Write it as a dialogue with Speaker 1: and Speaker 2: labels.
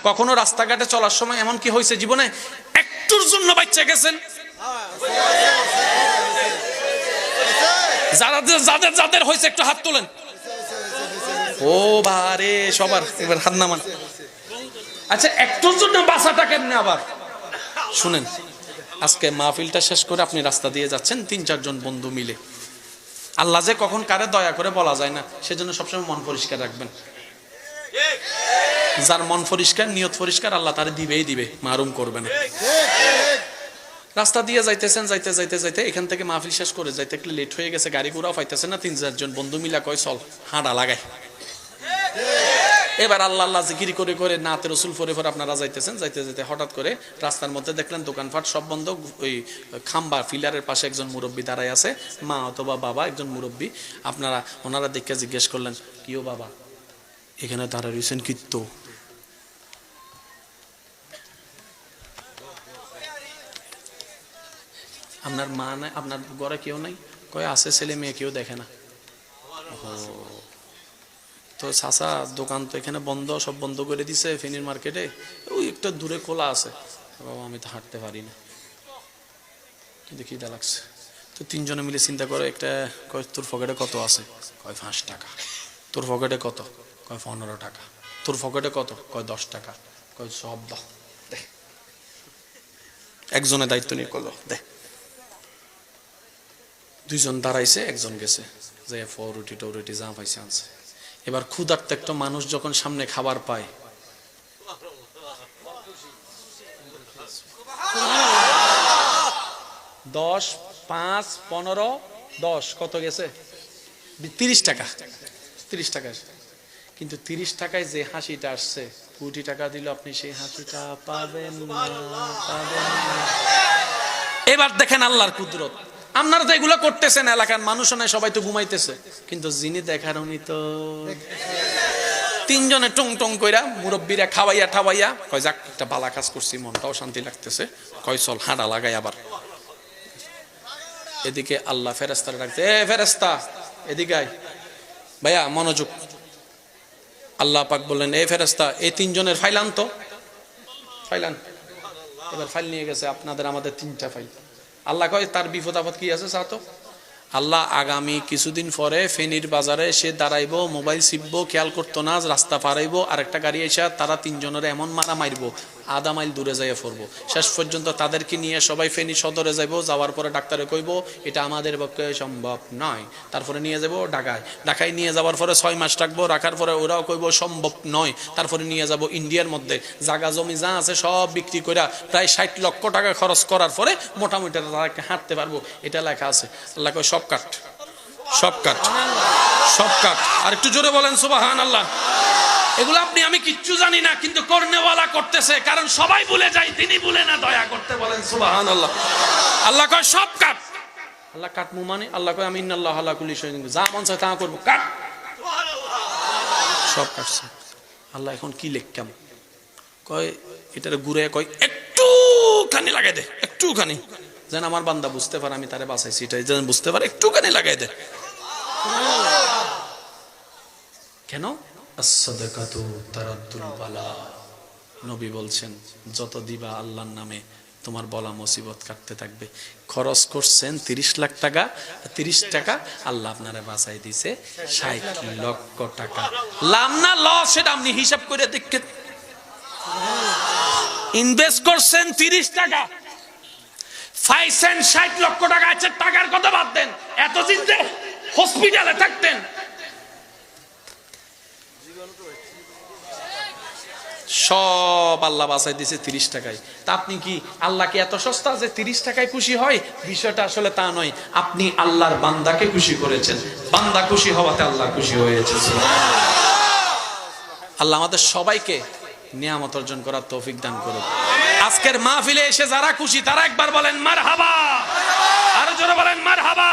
Speaker 1: কখনো রাস্তাঘাটে চলার সময় এমন কি হয়েছে জীবনে একটুর জন্য বাচ্চা গেছেন? যাদের যাদের হয়েছে একটু হাত তোলেন। ও বারে সবার এবার হাত নামান। আচ্ছা একটুর জন্য বাঁচাটা কেমনে? আবার শুনেন, আজকে মাহফিলটা শেষ করে আপনি রাস্তা দিয়ে যাচ্ছেন ৩-৪ জন বন্ধু মিলে। আল্লাহ যে কখন কারে দয়া করে বলা যায় না, সেজন্য সবসময় মন পরিষ্কার রাখবেন। যার মন পরিষ্কার, নিয়ত পরিষ্কার, আল্লাহ তারে দিবেই দিবে, মারুম করবে না। রাস্তা দিয়ে যাইতেছেন, যাইতে যাইতে যাইতে এখান থেকে মাহফিল শেষ করে যাইতে একটু লেট হয়ে গেছে, গাড়ি ঘোড়াও পাইতেছে না। ৩-৪ জন বন্ধু মিলা কয় চল হাঁটা লাগায়। এবার আল্লাহ আল্লাহ জিকির করে করে নাতে রসুল ফরে ফরে আপনারা যাইতেছেন, যাইতে যাইতে হঠাৎ করে রাস্তার মধ্যে দেখলেন দোকানপাট সব বন্ধ। ওই খাম্বা ফিলারের পাশে একজন মুরব্বী দাঁড়ায় আছে, মা অথবা বাবা একজন মুরব্বী। ওনারা দেখে জিজ্ঞেস করলেন, কিও বাবা এখানে দাঁড়ায় রয়েছেন কিত্তো? আপনার মা নাই? আপনার ঘরে কেউ নাই? কয় আছে, ছেলে মেয়ে কেউ দেখে না। তো চাচা দোকান তো এখানে বন্ধ, সব বন্ধ করে দিছে ফেনীর মার্কেটে, ওই একটা দূরে খোলা আছে। বাবা আমি তো হাঁটতে পারি না, কিন্তু খিদা লাগছে। তো ৩ জনে মিলে চিন্তা করে, একটা কয় তোর পকেটে কত আছে? কয় 5 টাকা। তোর পকেটে কত? কয় 15 টাকা। তোর পকেটে কত? কয় 10 টাকা। কয় সব দাও, দে। একজনের দায়িত্ব নিয়ে করলো, দে। 2 জন দাঁড়াইছে, একজন গেছে, যে রুটি টরুটি যা পাইছে আনছে। এবার ক্ষুধার্ত একটা মানুষ যখন সামনে খাবার পায়, 10, 5, 15, 10 কত গেছে? 30 টাকা। 30 টাকা। কিন্তু 30 টাকায় যে হাসিটা আসছে, কোটি টাকা দিল আপনি সেই হাসিটা পাবেন না, পাবেন না। এবার দেখেন আল্লাহর কুদরত। আপনারা তো এগুলো করতেছেন, এলাকার মানুষও নাই, সবাই তো ঘুমাইতেছে, কিন্তু যিনি দেখার উনি তো। 3 জনে টং টং কইরা মুরব্বীরা খাওয়াইয়া ঠাওয়াইয়া কয় যাক একটা ভালো কাজ করছি, মনটাও শান্তি লাগতেছে, কয় চল হাঁটা লাগাই আবার। এদিকে আল্লাহ ফেরেশতারে ডাকতে, এ ফেরেশতা এদিকে আয়, ভাইয়া মনোযোগ। আল্লাহ পাক বললেন, এ ফেরেশতা এই 3 জনের ফাইল আনতো, ফাইল আন। এবার ফাইল নিয়ে গেছে, আপনাদের আমাদের 3টা ফাইল। আল্লাহ কয় তার বিপদ আপদ কি আছে চাও তো? আল্লাহ আগামী কিছুদিন পরে ফেনীর বাজারে সে দাঁড়াইবো, মোবাইল ছিপবো, খেয়াল করতো না, রাস্তা পারাইবো, আরেকটা গাড়ি এসে তারা 3 জনের এমন মারা মারবো, আধা মাইল দূরে যাইয়া পড়বো। শেষ পর্যন্ত তাদেরকে নিয়ে সবাই ফেনী সদরে যাইবো। যাওয়ার পরে ডাক্তারে কইব এটা আমাদের পক্ষে সম্ভব নয়। তারপরে নিয়ে যাবো ঢাকায় নিয়ে যাওয়ার পরে 6 মাস রাখবো, রাখার পরে ওরাও কইব সম্ভব নয়। তারপরে নিয়ে যাব ইন্ডিয়ার মধ্যে, জায়গা জমি যা আছে সব বিক্রি করে প্রায় 60 লক্ষ টাকা খরচ করার পরে মোটামুটি তারা হাঁটতে পারবো। এটা লেখা আছে। আল্লাহ কয় সব কাট, সব কাট, সব কাট। আর একটু জোরে বলেন সুবহানাল্লাহ। এগুলো আপনি আমি কিচ্ছু জানি না, কিন্তু করনেওয়ালা করতেছে, কারণ সবাই ভুলে যায়, তিনি ভুলে না, দয়া করতে বলেন সুবহানাল্লাহ। আল্লাহ কয় সব কাট। আল্লাহ কাটমু মানে? আল্লাহ কয় আমি ইন্নাল্লাহু আলা কুল্লি শাইইন, যা মন চায় তা করব, কাট। সব কাটছে। আল্লাহ এখন কি লিখতাম? কয় এটারে ঘুরে কয় একটুখানি লাগাই দে, একটুখানি, যেন আমার বান্দা বুঝতে পারে আমি তারে বাঁচাইছি, এটাই যেন বুঝতে পারে, একটুখানি লাগাই দে। কেন? as-sadaqatu taraddul bala। নবী বলছেন যত দিবা আল্লাহর নামে তোমার বলা মুসিবত কাটতে থাকবে। খরচ করছেন 30 লাখ টাকা, 30 টাকা আল্লাহ আপনারে বাঁচাই দিছে 60 লক্ষ টাকা। লাভ না লস সেটা আপনি হিসাব করে দেখেন। ইনভেস্ট করছেন 30 টাকা, পাইছেন 60 লক্ষ টাকা। আচ্ছা টাকার কথা বাদ দেন, এতদিন যে হসপিটালে থাকতেন, সব আল্লাহ বাঁচাই দিয়েছে 30 টাকায়। তা আপনি কি আল্লাহকে এত সস্তা যে 30 টাকায় খুশি হয়? বিষয়টা আসলে তা নয়। আপনি আল্লাহর বান্দাকে খুশি করেছেন, বান্দা খুশি হওয়াতে আল্লাহ খুশি হয়েছে। আল্লাহ আমাদের সবাইকে নিয়ামত অর্জন করার তৌফিক দান করুন। আজকের মাহফিলে এসে যারা খুশি তারা একবার বলেন মারহাবা, আরো জোরে বলেন মারহাবা।